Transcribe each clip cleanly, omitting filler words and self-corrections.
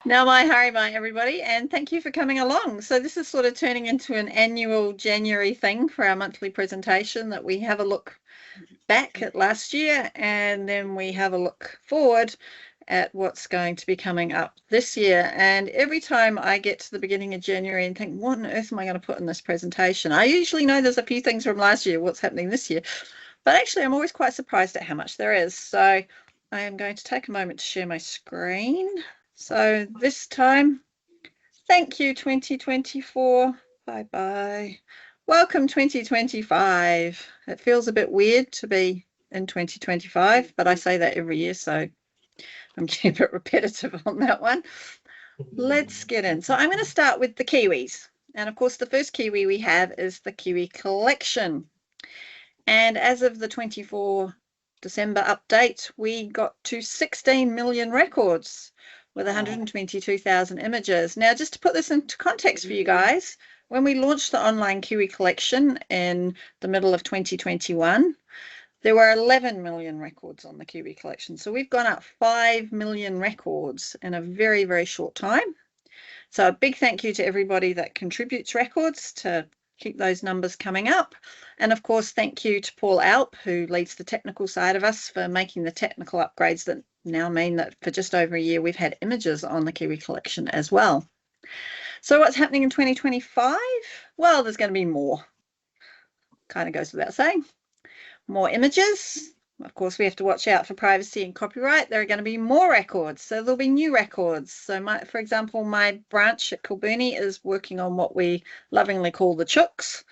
Now mai haere mai, everybody, and thank you for coming along. So this is sort of turning into an annual January thing for our monthly presentation, that we have a look back at last year and then we have a look forward at what's going to be coming up this year. And every time I get to the beginning of January and think, what on earth am I going to put in this presentation? I usually know there's a few things from last year, what's happening this year, but actually I'm always quite surprised at how much there is. So I am going to take a moment to share my screen. So this time, thank you 2024, bye-bye. Welcome 2025. It feels a bit weird to be in 2025, but I say that every year, so I'm getting a bit repetitive on that one. Let's get in. So I'm going to start with the Kiwis. And of course, the first Kiwi we have is the Kiwi collection. And as of the 24 December update, we got to 16 million records with 122,000 images. Now, just to put this into context for you guys, when we launched the online Kiwi collection in the middle of 2021, there were 11 million records on the Kiwi collection. So we've gone up 5 million records in a very, very short time. So a big thank you to everybody that contributes records to keep those numbers coming up. And of course, thank you to Paul Alp, who leads the technical side of us, for making the technical upgrades that now mean that for just over a year, we've had images on the Kiwi collection as well. So what's happening in 2025? Well, there's going to be more. Kind of goes without saying. More images. Of course, we have to watch out for privacy and copyright. There are going to be more records, so there'll be new records. So, for example, my branch at Kilburnie is working on what we lovingly call the chooks,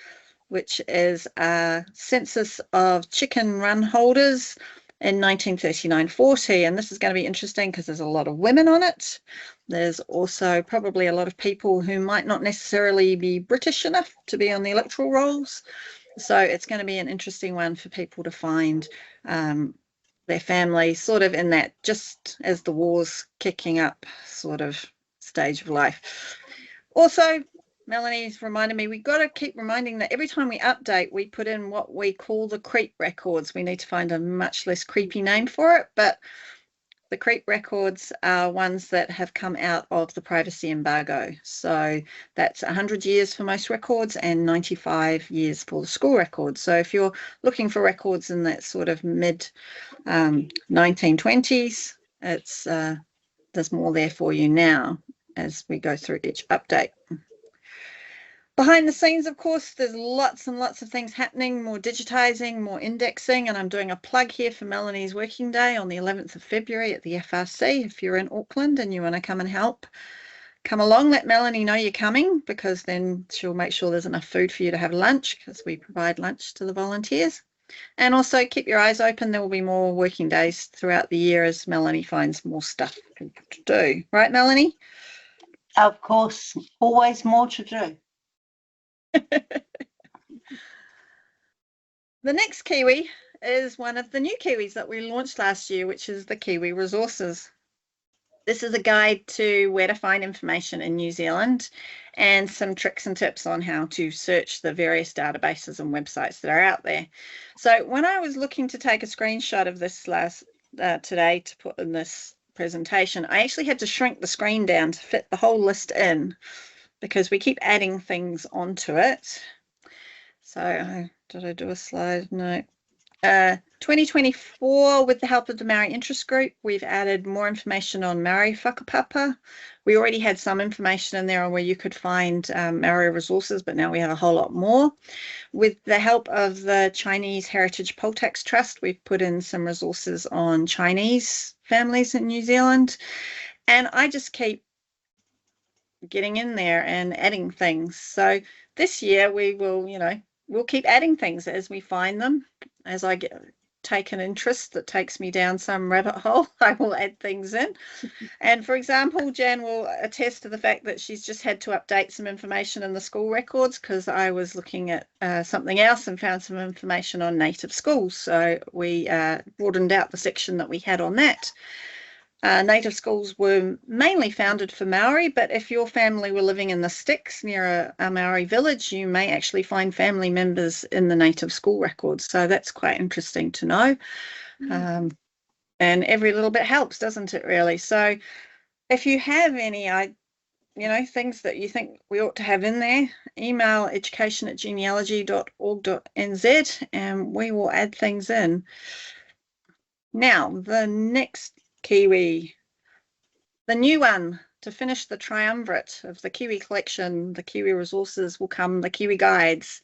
which is a census of chicken run holders in 1939-40. And this is going to be interesting because there's a lot of women on it. There's also probably a lot of people who might not necessarily be British enough to be on the electoral rolls. So it's going to be an interesting one for people to find their family sort of in that just as the war's kicking up sort of stage of life. Also, Melanie's reminded me, we've got to keep reminding that every time we update, we put in what we call the creep records. We need to find a much less creepy name for it, but the creep records are ones that have come out of the privacy embargo. So that's 100 years for most records and 95 years for the school records. So if you're looking for records in that sort of mid 1920s, it's there's more there for you now as we go through each update. Behind the scenes, of course, there's lots and lots of things happening, more digitizing, more indexing, and I'm doing a plug here for Melanie's working day on the 11th of February at the FRC. If you're in Auckland and you want to come and help, come along, let Melanie know you're coming, because then she'll make sure there's enough food for you to have lunch, because we provide lunch to the volunteers. And also keep your eyes open. There will be more working days throughout the year as Melanie finds more stuff for people to do. Right, Melanie? Of course, always more to do. The next Kiwi is one of the new Kiwis that we launched last year, which is the Kiwi Resources. This is a guide to where to find information in New Zealand and some tricks and tips on how to search the various databases and websites that are out there. So when I was looking to take a screenshot of this today to put in this presentation, I actually had to shrink the screen down to fit the whole list in, because we keep adding things onto it. So did I do a slide? No. 2024, with the help of the Maori Interest Group, we've added more information on Maori whakapapa. We already had some information in there on where you could find Maori resources, but now we have a whole lot more. With the help of the Chinese Heritage Poll Tax Trust, we've put in some resources on Chinese families in New Zealand. And I just keep getting in there and adding things. So this year we will, we'll keep adding things as we find them. As I take an interest that takes me down some rabbit hole, I will add things in. And for example, Jan will attest to the fact that she's just had to update some information in the school records, because I was looking at something else and found some information on native schools. So we broadened out the section that we had on that. Native schools were mainly founded for Maori, but if your family were living in the sticks near a Maori village, you may actually find family members in the native school records. So that's quite interesting to know. And every little bit helps, doesn't it, really? So if you have any, things that you think we ought to have in there, email education@genealogy.org.nz and we will add things in. Now, the next Kiwi, the new one to finish the triumvirate of the Kiwi collection, the Kiwi resources will come, the Kiwi guides.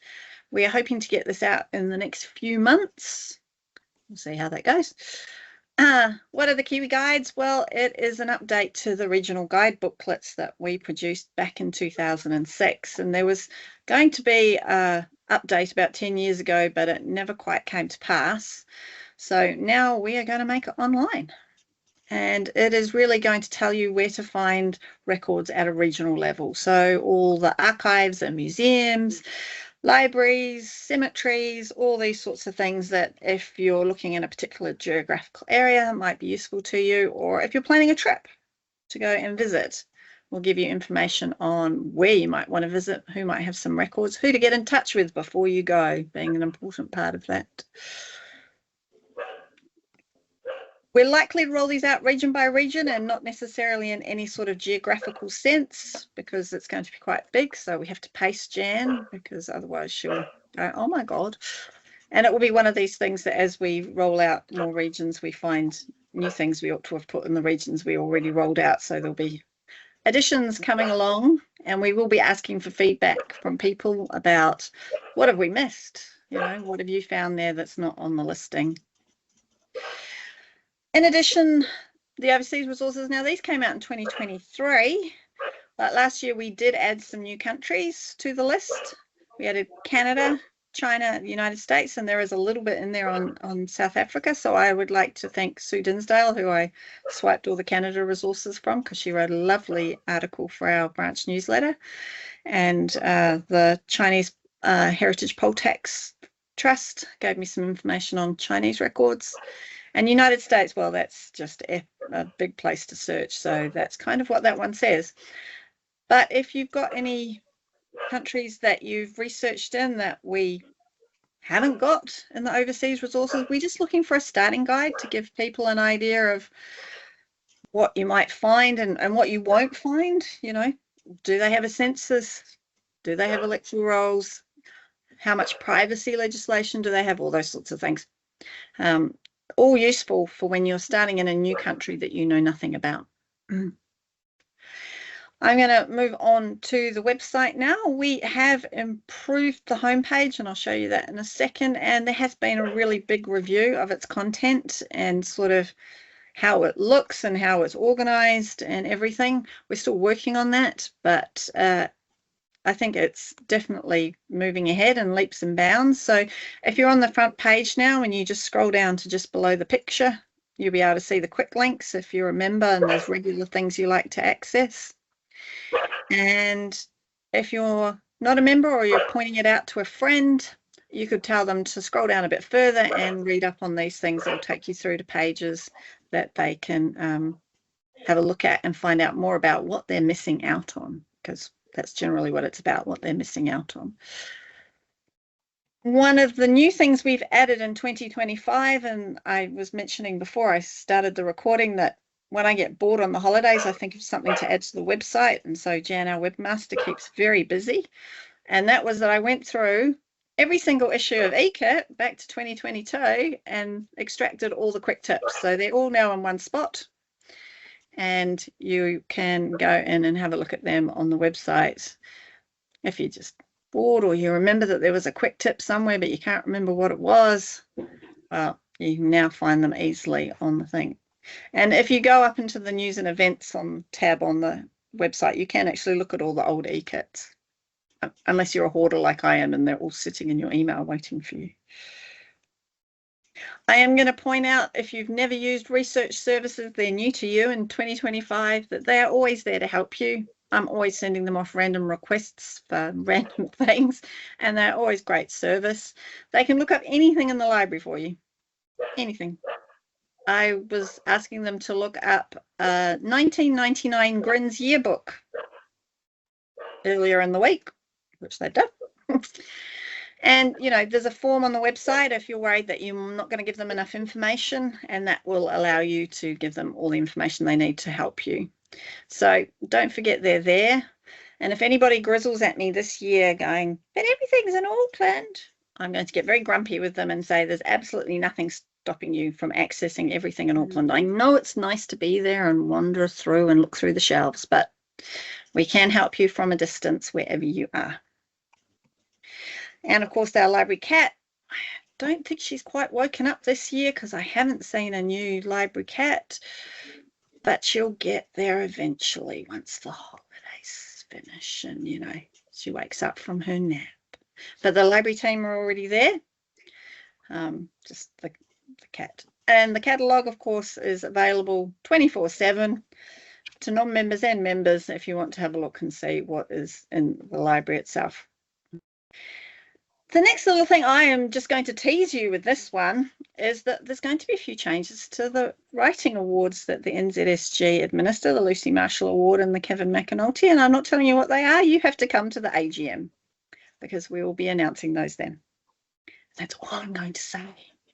We are hoping to get this out in the next few months. We'll see how that goes. What are the Kiwi guides? Well, it is an update to the regional guide booklets that we produced back in 2006. And there was going to be an update about 10 years ago, but it never quite came to pass. So now we are going to make it online. And it is really going to tell you where to find records at a regional level. So all the archives and museums, libraries, cemeteries, all these sorts of things that if you're looking in a particular geographical area might be useful to you, or if you're planning a trip to go and visit, we'll give you information on where you might want to visit, who might have some records, who to get in touch with before you go, being an important part of that. We're likely to roll these out region by region and not necessarily in any sort of geographical sense because it's going to be quite big. So we have to pace Jan because otherwise she'll go, oh my God. And it will be one of these things that as we roll out more regions, we find new things we ought to have put in the regions we already rolled out. So there'll be additions coming along and we will be asking for feedback from people about what have we missed? What have you found there that's not on the listing? In addition, the overseas resources, now these came out in 2023, but last year we did add some new countries to the list. We added Canada, China, the United States, and there is a little bit in there on South Africa. So I would like to thank Sue Dinsdale, who I swiped all the Canada resources from because she wrote a lovely article for our branch newsletter. And the Chinese Heritage Poll Tax Trust gave me some information on Chinese records. And United States, well, that's just a big place to search. So that's kind of what that one says. But if you've got any countries that you've researched in that we haven't got in the overseas resources, we're just looking for a starting guide to give people an idea of what you might find and what you won't find. Do they have a census? Do they have electoral rolls? How much privacy legislation do they have? All those sorts of things. All useful for when you're starting in a new country that you know nothing about. I'm going to move on to the website now. We have improved the homepage, and I'll show you that in a second. And there has been a really big review of its content and sort of how it looks and how it's organized and everything. We're still working on that, but I think it's definitely moving ahead in leaps and bounds. So if you're on the front page now and you just scroll down to just below the picture, you'll be able to see the quick links if you're a member and there's regular things you like to access. And if you're not a member or you're pointing it out to a friend, you could tell them to scroll down a bit further and read up on these things. It'll take you through to pages that they can have a look at and find out more about what they're missing out on, because that's generally what it's about, what they're missing out on. One of the new things we've added in 2025, and I was mentioning before I started the recording that when I get bored on the holidays, I think of something to add to the website. And so Jan, our webmaster, keeps very busy. And that was that I went through every single issue of eKit back to 2022 and extracted all the quick tips. So they're all now in one spot. And you can go in and have a look at them on the website. If you're just bored or you remember that there was a quick tip somewhere but you can't remember what it was, well, you can now find them easily on the thing. And if you go up into the news and events tab on the website, you can actually look at all the old eKits, unless you're a hoarder like I am and they're all sitting in your email waiting for you. I am going to point out, if you've never used research services, they're new to you in 2025, that they are always there to help you. I'm always sending them off random requests for random things, and they're always great service. They can look up anything in the library for you, anything. I was asking them to look up 1999 Grin's yearbook earlier in the week, which they've done. And, there's a form on the website if you're worried that you're not going to give them enough information, and that will allow you to give them all the information they need to help you. So don't forget they're there. And if anybody grizzles at me this year going, but everything's in Auckland, I'm going to get very grumpy with them and say there's absolutely nothing stopping you from accessing everything in Auckland. I know it's nice to be there and wander through and look through the shelves, but we can help you from a distance wherever you are. And of course, our library cat, I don't think she's quite woken up this year because I haven't seen a new library cat, but she'll get there eventually once the holidays finish and, you know, she wakes up from her nap. But the library team are already there, just the cat. And the catalogue, of course, is available 24/7 to non-members and members if you want to have a look and see what is in the library itself. The next little thing I am just going to tease you with this one is that there's going to be a few changes to the writing awards that the NZSG administer, the Lucy Marshall Award and the Kevin McAnulty, and I'm not telling you what they are. You have to come to the AGM because we will be announcing those then. That's all I'm going to say,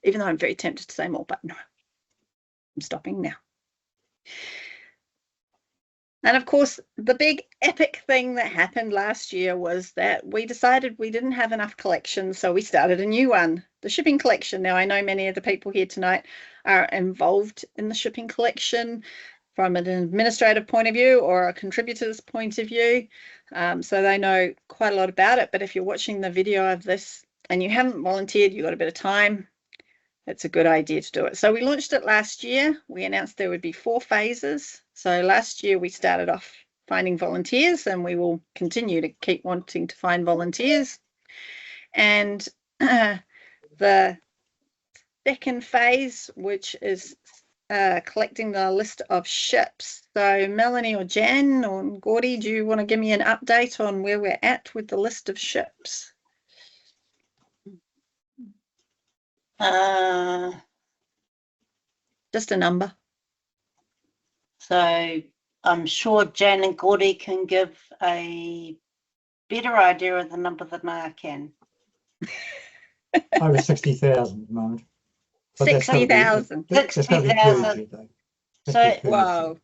even though I'm very tempted to say more, but no, I'm stopping now. And of course, the big epic thing that happened last year was that we decided we didn't have enough collections, so we started a new one, the shipping collection. Now, I know many of the people here tonight are involved in the shipping collection from an administrative point of view or a contributor's point of view, so they know quite a lot about it. But if you're watching the video of this and you haven't volunteered, you've got a bit of time, it's a good idea to do it. So we launched it last year. We announced there would be 4 phases. So last year we started off finding volunteers, and we will continue to keep wanting to find volunteers. And the second phase, which is collecting the list of ships. So Melanie or Jan or Gordy, do you want to give me an update on where we're at with the list of ships? Just a number. So I'm sure Jan and Gordy can give a better idea of the number than I can. Over 60,000 at the moment. 60,000. 60,000. So, wow.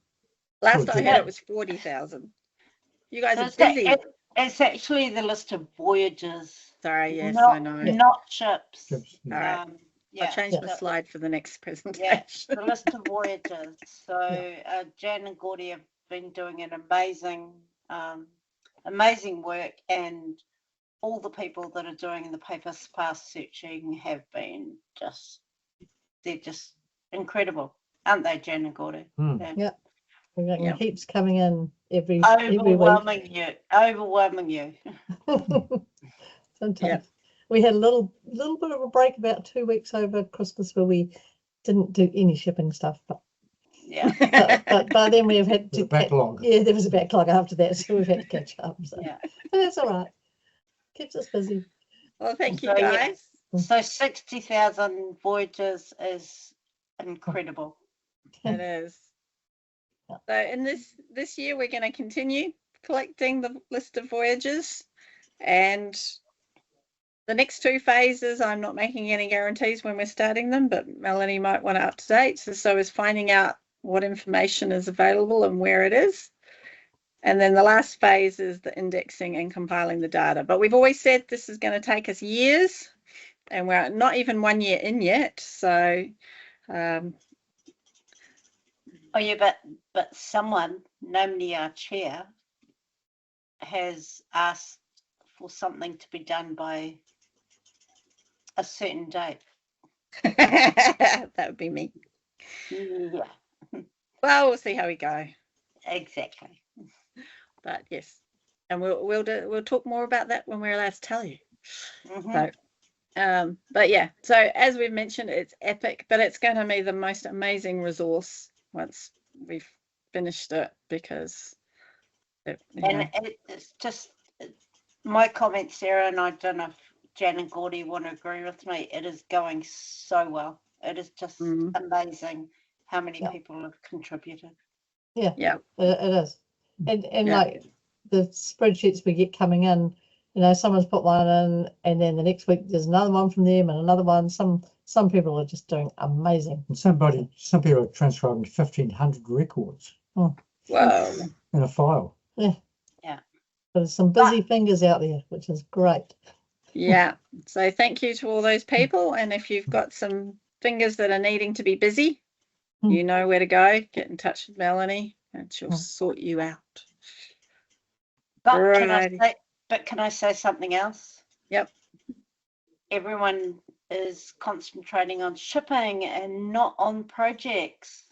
Last I heard it was 40,000. You guys are busy. It's actually the list of voyages. Sorry, yes, not, I know. Not ships. All right. Yeah, I'll change the slide for the next presentation. Yeah, the list of voyages. So Jan and Gordy have been doing an amazing work, and all the people that are doing the paper pass searching have been they're just incredible, aren't they, Jan and Gordy? Yeah. We're getting heaps coming in every week. Overwhelming you. Sometimes. Yeah. We had a little bit of a break about 2 weeks over Christmas where we didn't do any shipping stuff, but then we've had to backlog. Yeah, there was a backlog after that, so we've had to catch up. So. Yeah, but that's all right. Keeps us busy. Well, thank you, guys. Yeah. So 60,000 voyages is incredible. It is. So in this year, we're going to continue collecting the list of voyages, and the next 2 phases, I'm not making any guarantees when we're starting them, but Melanie might want to up to date. So is finding out what information is available and where it is. And then the last phase is the indexing and compiling the data. But we've always said this is going to take us years, and we're not even 1 year in yet. So, oh yeah, but someone, namely our chair, has asked for something to be done by a certain date. that would be me. Yeah. Well, we'll see how we go. Exactly. But yes, and we'll talk more about that when we're allowed to tell you. Mm-hmm. So, but yeah, so as we've mentioned, it's epic, but it's going to be the most amazing resource once we've finished it, because it's just my comment, Sarah, and I don't know if Jan and Gordy want to agree with me. It is going so well. It is just amazing how many people have contributed. Yeah, it is. And like the spreadsheets we get coming in, you know, someone's put one in, and then the next week there's another one from them and another one. Some people are just doing amazing. And some people are transcribing 1,500 records. Whoa. in a file. Yeah. Yeah. There's some busy fingers out there, which is great. Yeah. So thank you to all those people. And if you've got some fingers that are needing to be busy, you know where to go. Get in touch with Melanie and she'll sort you out. But can I say something else? Yep. Everyone is concentrating on shipping and not on projects.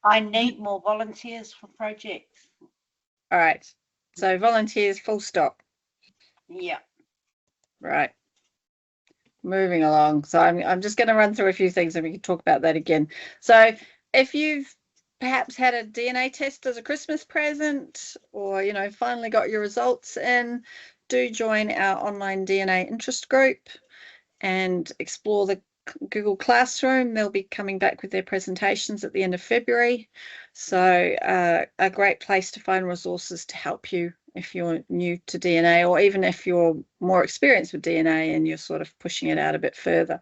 I need more volunteers for projects. All right. So volunteers, full stop. Yeah. Right. Moving along. So I'm just going to run through a few things and we can talk about that again. So if you've perhaps had a DNA test as a Christmas present, or, you know, finally got your results in, do join our online DNA interest group and explore the Google Classroom. They'll be coming back with their presentations at the end of February. So a great place to find resources to help you if you're new to DNA, or even if you're more experienced with DNA and you're sort of pushing it out a bit further.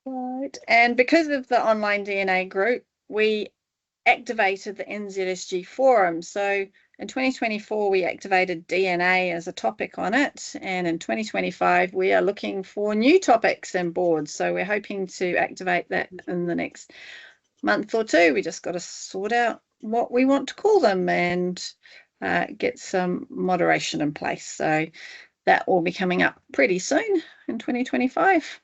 Right. And because of the online DNA group, we activated the NZSG forum. So in 2024, we activated DNA as a topic on it. And in 2025, we are looking for new topics and boards. So we're hoping to activate that in the next month or two. We just got to sort out what we want to call them and get some moderation in place. So that will be coming up pretty soon in 2025.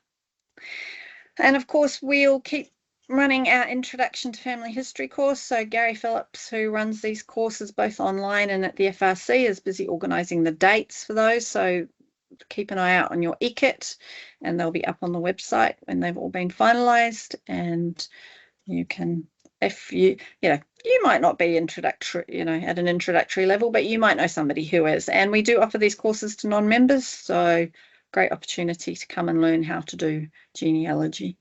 And of course, we'll keep running our Introduction to Family History course. So Gary Phillips, who runs these courses both online and at the FRC, is busy organising the dates for those. So keep an eye out on your e-kit and they'll be up on the website when they've all been finalised. And you can, if you might not be introductory, at an introductory level, but you might know somebody who is. And we do offer these courses to non-members. So great opportunity to come and learn how to do genealogy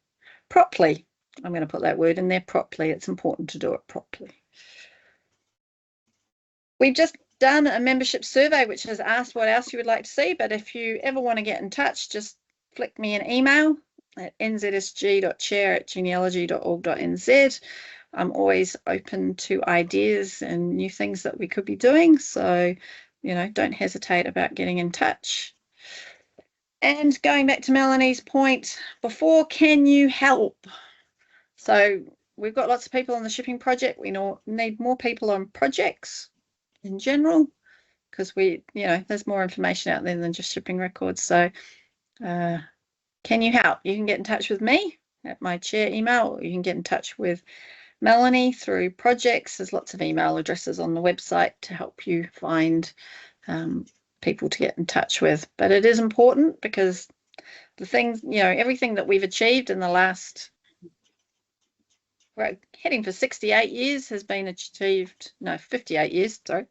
properly. I'm going to put that word in there, properly. It's important to do it properly. We've just done a membership survey which has asked what else you would like to see, but if you ever want to get in touch, just flick me an email at nzsg.chair@genealogy.org.nz. I'm always open to ideas and new things that we could be doing, so don't hesitate about getting in touch. And going back to Melanie's point before, can you help? So we've got lots of people on the shipping project. We need more people on projects in general, because there's more information out there than just shipping records. So can you help? You can get in touch with me at my chair email, or you can get in touch with Melanie through projects. There's lots of email addresses on the website to help you find people to get in touch with. But it is important because the things, everything that we've achieved in the last, we're heading for 68 years, has been achieved, 58 years, sorry,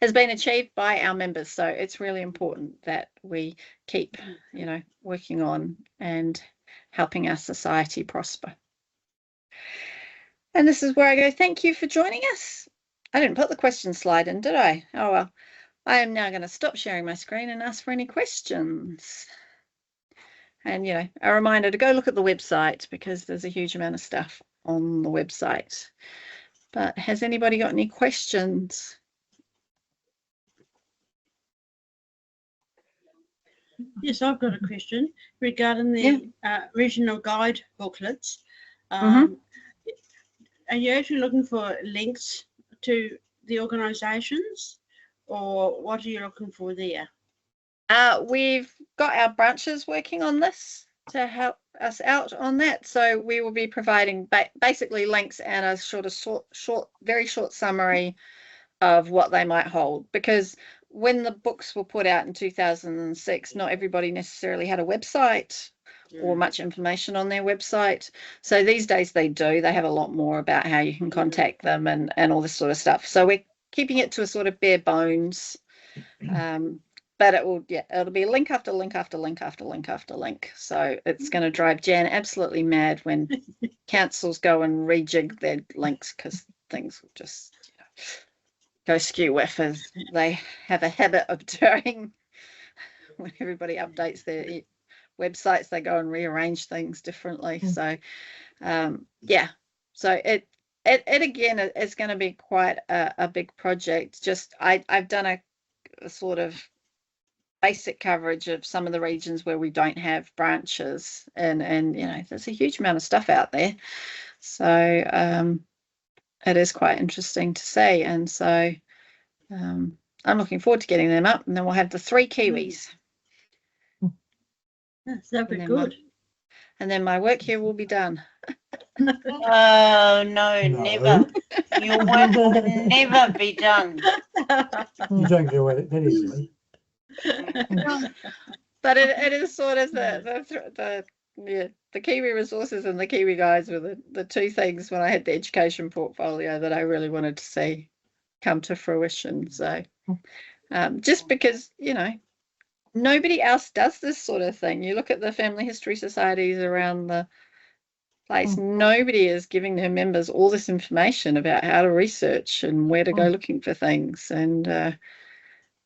has been achieved by our members. So it's really important that we keep, working on and helping our society prosper. And this is where I go, thank you for joining us. I didn't put the question slide in, did I? Oh, well. I am now going to stop sharing my screen and ask for any questions. And, a reminder to go look at the website, because there's a huge amount of stuff on the website. But has anybody got any questions? Yes, I've got a question regarding the regional guide booklets. Are you actually looking for links to the organisations, or what are you looking for there? We've got our branches working on this to help us out on that. So we will be providing basically links and a very short summary of what they might hold. Because when the books were put out in 2006, not everybody necessarily had a website or much information on their website. So these days they do. They have a lot more about how you can contact them and all this sort of stuff. So we're keeping it to a sort of bare bones. But it'll be link after link after link after link after link. So it's going to drive Jan absolutely mad when councils go and rejig their links, because things will just go skew-whiff, as they have a habit of doing. When everybody updates their websites, they go and rearrange things differently. So so it again is going to be quite a big project. Just I've done a sort of basic coverage of some of the regions where we don't have branches, and you know, there's a huge amount of stuff out there. So it is quite interesting to see, and so I'm looking forward to getting them up, and then we'll have the 3 Kiwis. That'd be good. And then my work here will be done. Oh, no, never. Your work will never be done. You don't get away that easily. But it is sort of the Kiwi resources and the Kiwi guides were the 2 things when I had the education portfolio that I really wanted to see come to fruition. So just because, you know, nobody else does this sort of thing. You look at the family history societies around the place, nobody is giving their members all this information about how to research and where to go looking for things. And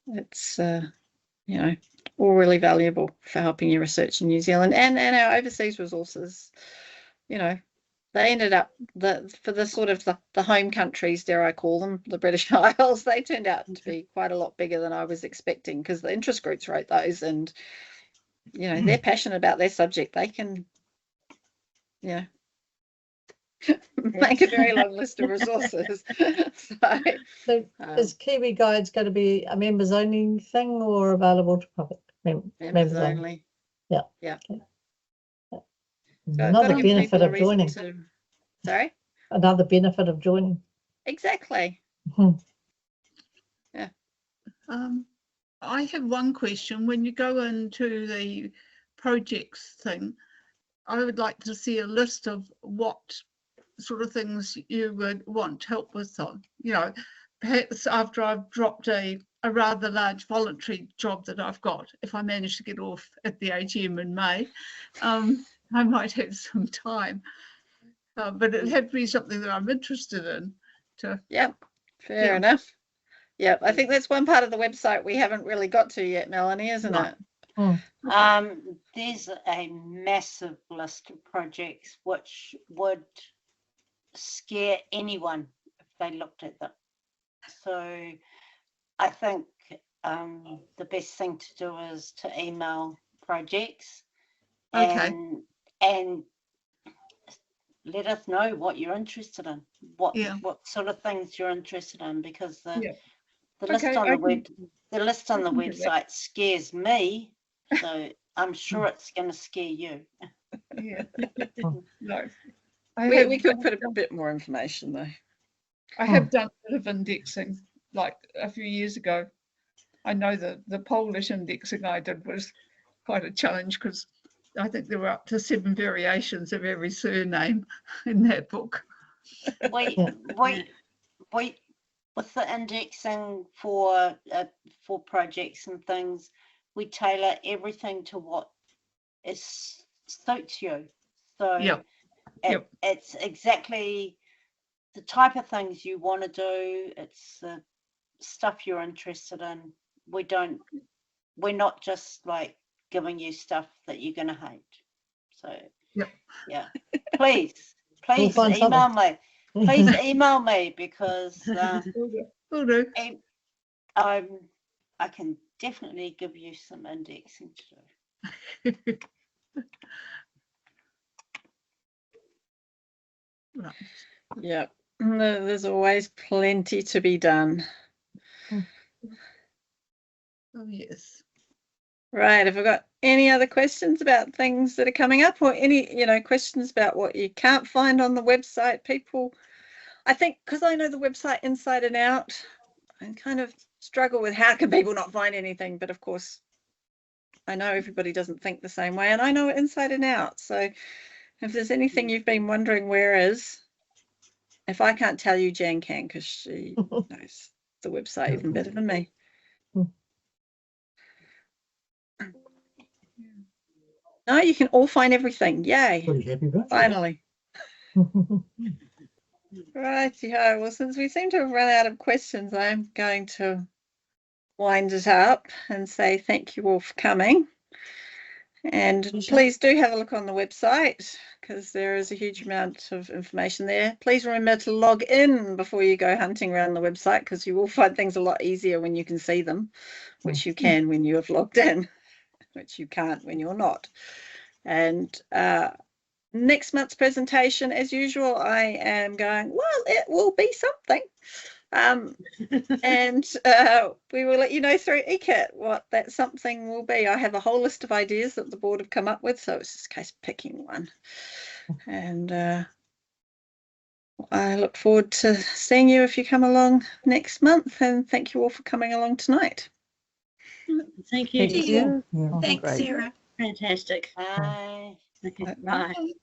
it's, you know, all really valuable for helping you research in New Zealand and our overseas resources. You know, they ended up for the sort of the home countries, dare I call them, the British Isles, they turned out to be quite a lot bigger than I was expecting, because the interest groups wrote those, and you know, they're passionate about their subject. They can, you know, make a very long list of resources. So is Kiwi Guides going to be a members only thing or available to public? Members only. Yeah. Yeah. Another benefit of joining. Sorry? Another benefit of joining. Exactly. Yeah. I have one question. When you go into the projects thing, I would like to see a list of what sort of things you would want help with on. You know, perhaps after I've dropped a rather large voluntary job that I've got, if I manage to get off at the AGM in May, I might have some time. But it had to be something that I'm interested in. Yep, fair enough. Yep, I think that's one part of the website we haven't really got to yet, Melanie, isn't it? There's a massive list of projects which would scare anyone if they looked at them. So I think the best thing to do is to email projects and let us know what you're interested in, what sort of things you're interested in, because the list on the list on the website scares me, so I'm sure it's going to scare you. Yeah. No. We could put a bit more information though. I have done a bit of indexing like a few years ago. I know the Polish indexing I did was quite a challenge, because I think there were up to 7 variations of every surname in that book. Wait, with the indexing for projects and things, we tailor everything to what suits you. So it's exactly the type of things you want to do. It's the stuff you're interested in. We're not just like giving you stuff that you're going to hate. So please email me. Please email me, because Will do. I can definitely give you some indexing to do. Right. Yeah, there's always plenty to be done. Oh yes. Right, have we got any other questions about things that are coming up, or any, you know, questions about what you can't find on the website? People, I think, because I know the website inside and out, I kind of struggle with how can people not find anything, but of course I know everybody doesn't think the same way, and I know it inside and out. So if there's anything you've been wondering where is, if I can't tell you, Jan can, because she knows the website even better than me. No, you can all find everything. Yay. Pretty happy about Finally. Right, yeah. Well, since we seem to have run out of questions, I'm going to wind it up and say thank you all for coming. And please do have a look on the website because there is a huge amount of information there. Please remember to log in before you go hunting around the website because you will find things a lot easier when you can see them, which you can when you have logged in, which you can't when you're not. And next month's presentation, as usual, I am going, well, it will be something. And we will let you know through EKIT what that something will be. I have a whole list of ideas that the board have come up with, so it's just a case of picking one. And I look forward to seeing you if you come along next month, and thank you all for coming along tonight. Thank you. Yeah, Thanks, great. Sarah. Fantastic. Bye. Okay, Bye. bye.